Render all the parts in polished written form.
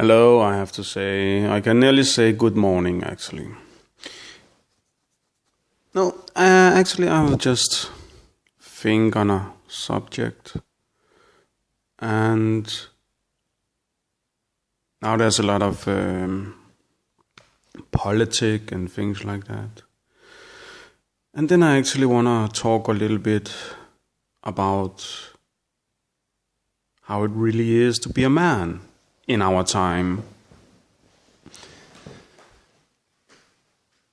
Hello, I have to say, I can nearly say good morning actually. No, actually I will just think on a subject, and now there's a lot of politic and things like that. And then I actually want to talk a little bit about how it really is to be a man in our time.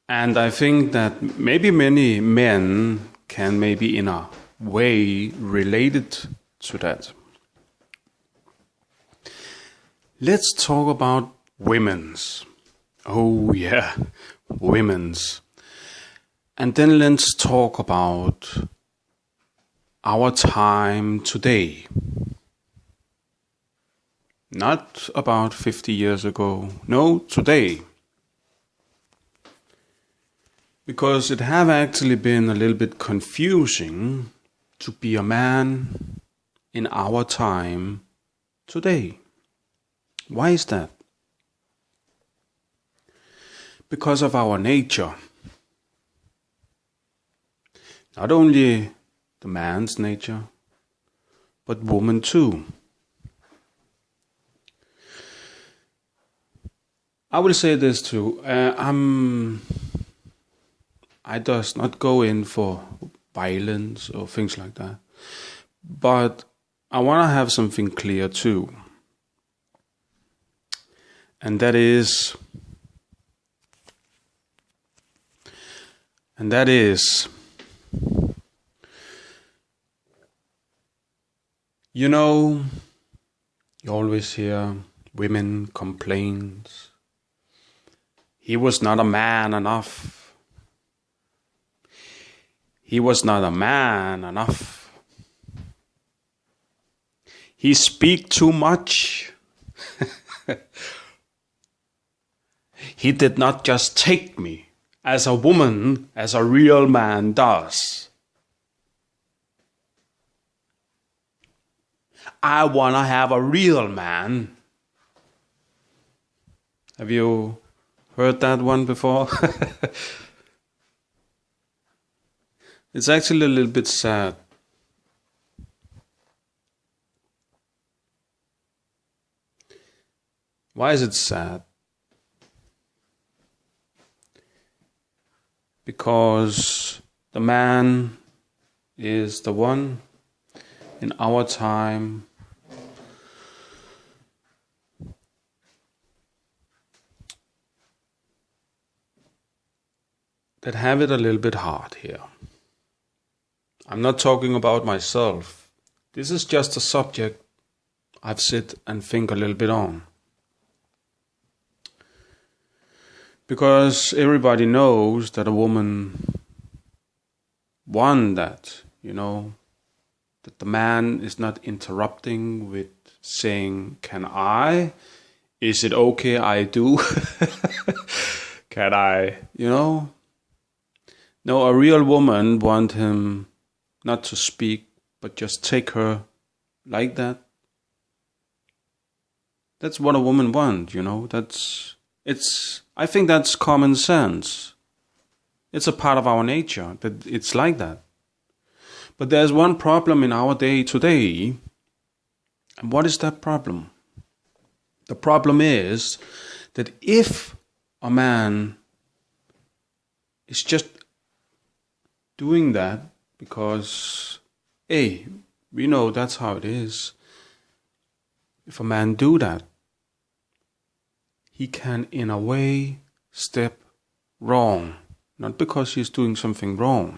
And I think that maybe many men can maybe in a way related to that. Let's talk about women's. Oh yeah, women's. And then let's talk about our time today. Not about 50 years ago. No, today. Because it have actually been a little bit confusing to be a man in our time today. Why is that? Because of our nature. Not only the man's nature, but woman too. I will say this too. I does not go in for violence or things like that. But I want to have something clear too. And that is, you know, you always hear women complaints. He was not a man enough. He was not a man enough. He speak too much. He did not just take me as a woman, as a real man does. I want to have a real man. Have you heard that one before? It's actually a little bit sad. Why is it sad? Because the man is the one in our time that have it a little bit hard here. I'm not talking about myself. This is just a subject I've sit and think a little bit on. Because everybody knows that a woman wants that, that the man is not interrupting with saying, can I? Is it okay I do? Can I? No, a real woman wants him not to speak, but just take her like that. That's what a woman wants, I think that's common sense. It's a part of our nature that it's like that. But there's one problem in our day today. And what is that problem? The problem is that if a man is just doing that because, hey, we know that's how it is. If a man do that, he can, in a way, step wrong. Not because he's doing something wrong.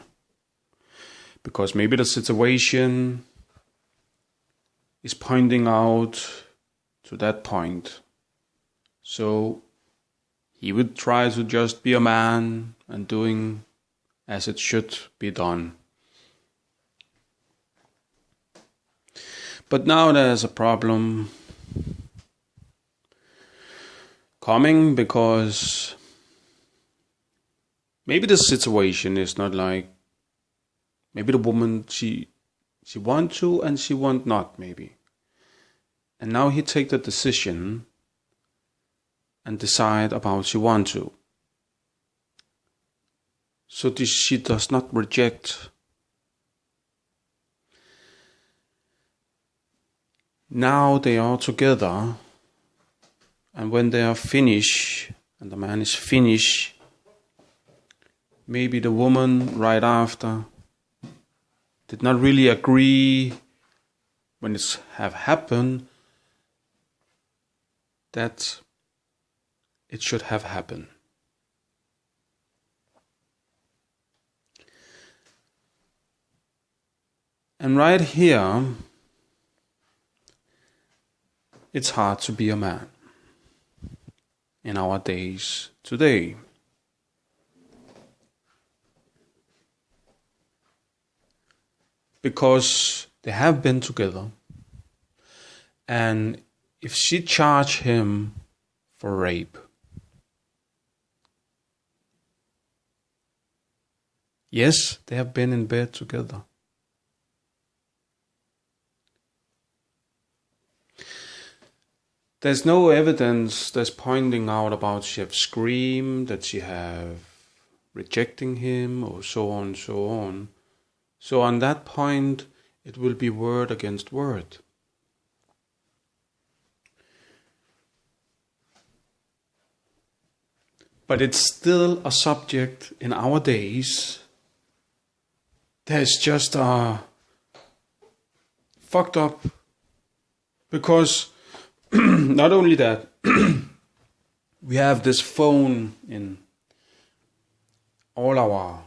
Because maybe the situation is pointing out to that point. So he would try to just be a man and doing as it should be done. But now there's a problem coming because maybe the situation is not like, maybe the woman, she want to and she want not maybe. And now he take the decision and decide about she want to. So she does not reject. Now they are together, and when they are finished, and the man is finished, maybe the woman right after did not really agree when it's have happened that it should have happened. And right here, it's hard to be a man in our days today. Because they have been together, and if she charged him for rape, yes, they have been in bed together. There's no evidence that's pointing out about she have screamed, that she have rejecting him, or so on, so on. So on that point, it will be word against word. But it's still a subject in our days that is just fucked up. Because not only that, we have this phone in all our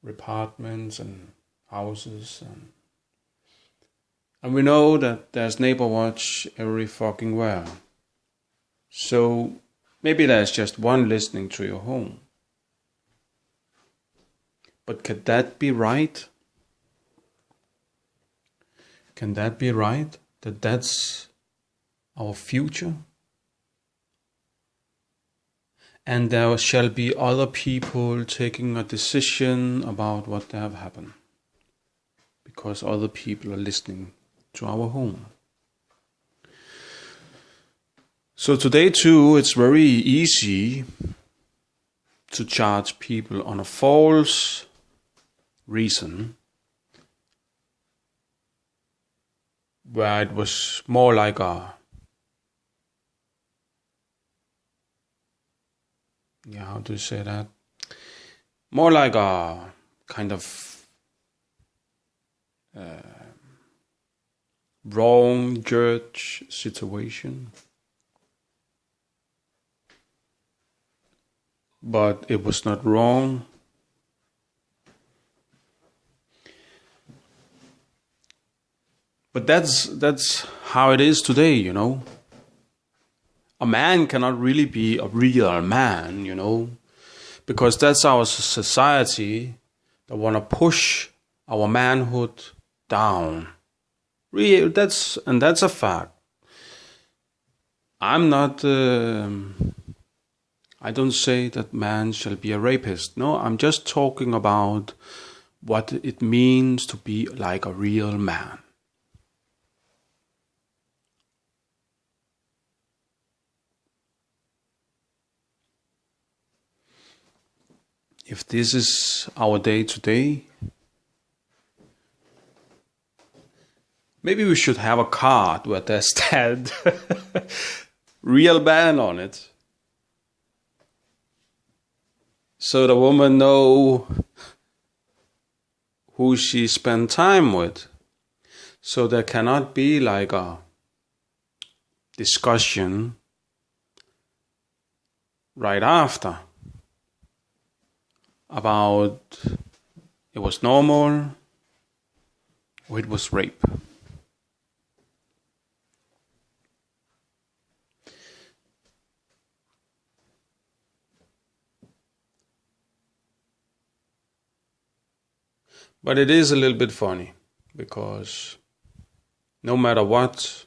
apartments and houses, and we know that there's neighbor watch every fucking where. So maybe there's just one listening to your home. But could that be right? Can that be right? That's our future? And there shall be other people taking a decision about what have happened, because other people are listening to our home. So today too, it's very easy to charge people on a false reason, where it was more like how do you say that? More like a kind of wrong judge situation. But it was not wrong. But that's how it is today, you know. A man cannot really be a real man, you know, because that's our society that want to push our manhood down. Really, that's a fact. I'm not. I don't say that man shall be a rapist. No, I'm just talking about what it means to be like a real man. If this is our day today, maybe we should have a card where there's that real man on it. So the woman know who she spent time with. So there cannot be like a discussion right after about it was normal or it was rape. But it is a little bit funny, because no matter what,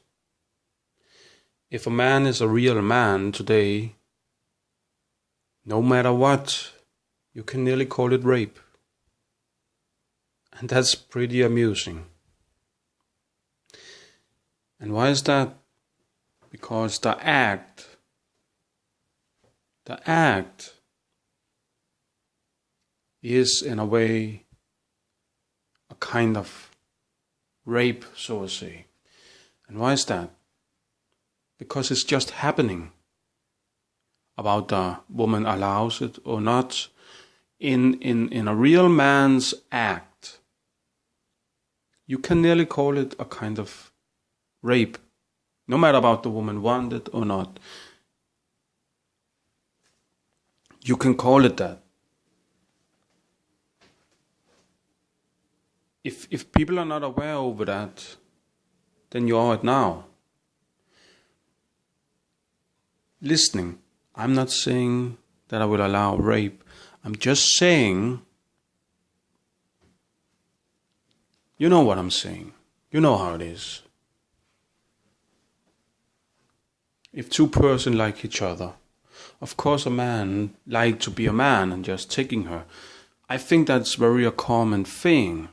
if a man is a real man today, no matter what, you can nearly call it rape. And that's pretty amusing. And why is that? Because the act the act is in a way a kind of rape, so to say. And why is that? Because it's just happening. About the woman allows it or not. In a real man's act, you can nearly call it a kind of rape. No matter about the woman want it or not. You can call it that. If people are not aware over that, then you are it now. Listening. I'm not saying that I will allow rape. I'm just saying, you know what I'm saying. You know how it is. If two persons like each other, of course a man like to be a man and just taking her. I think that's very a common thing.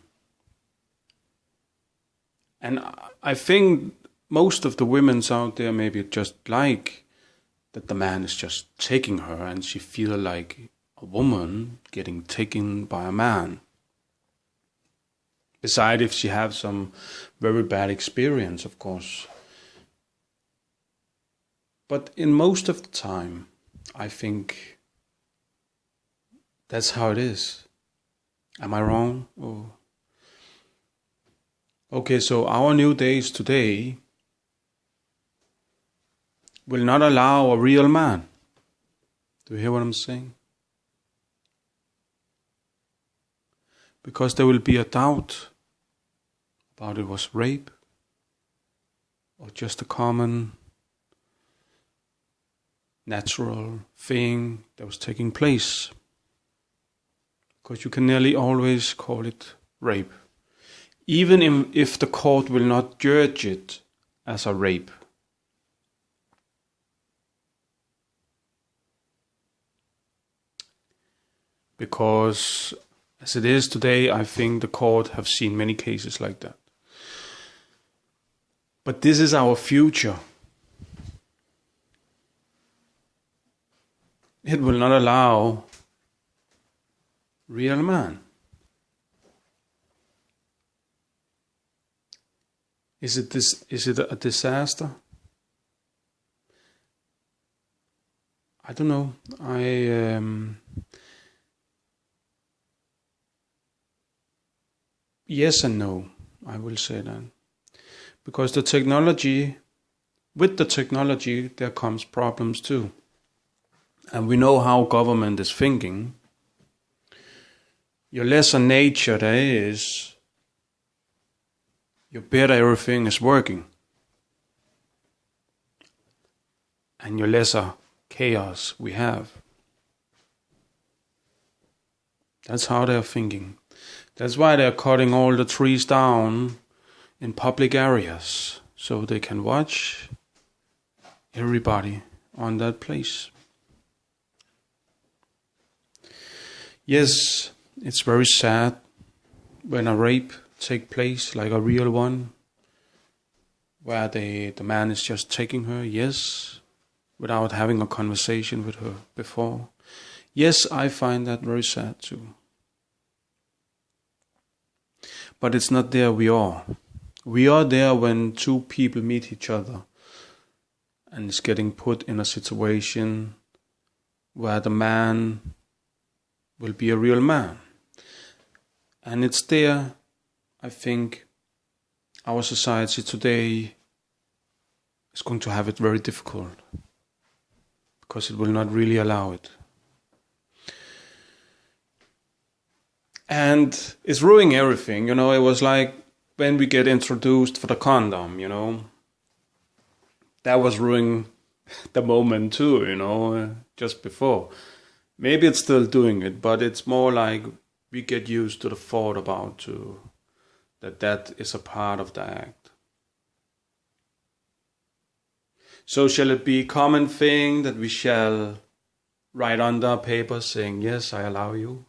And I think most of the women out there maybe just like that the man is just taking her and she feel like a woman getting taken by a man. Besides if she have some very bad experience, of course. But in most of the time, I think that's how it is. Am I wrong? Oh. Okay, so our new days today will not allow a real man. Do you hear what I'm saying? Because there will be a doubt about it was rape or just a common natural thing that was taking place. Because you can nearly always call it rape. Even if the court will not judge it as a rape. Because as it is today, I think the court have seen many cases like that. But this is our future. It will not allow real man. Is it a disaster? I don't know. Yes and no, I will say that. Because with the technology, there comes problems too. And we know how government is thinking. Your lesser nature there is, your better everything is working. And your lesser chaos we have. That's how they're thinking. That's why they're cutting all the trees down in public areas. So they can watch everybody on that place. Yes, it's very sad when a rape takes place, like a real one, where the man is just taking her, yes, without having a conversation with her before. Yes, I find that very sad too. But it's not there we are. We are there when two people meet each other and is getting put in a situation where the man will be a real man. And it's there, I think, our society today is going to have it very difficult because it will not really allow it. And it's ruining everything, it was like when we get introduced for the condom, that was ruining the moment too, just before. Maybe it's still doing it, but it's more like we get used to the thought about that is a part of the act. So shall it be a common thing that we shall write on the paper saying, yes, I allow you?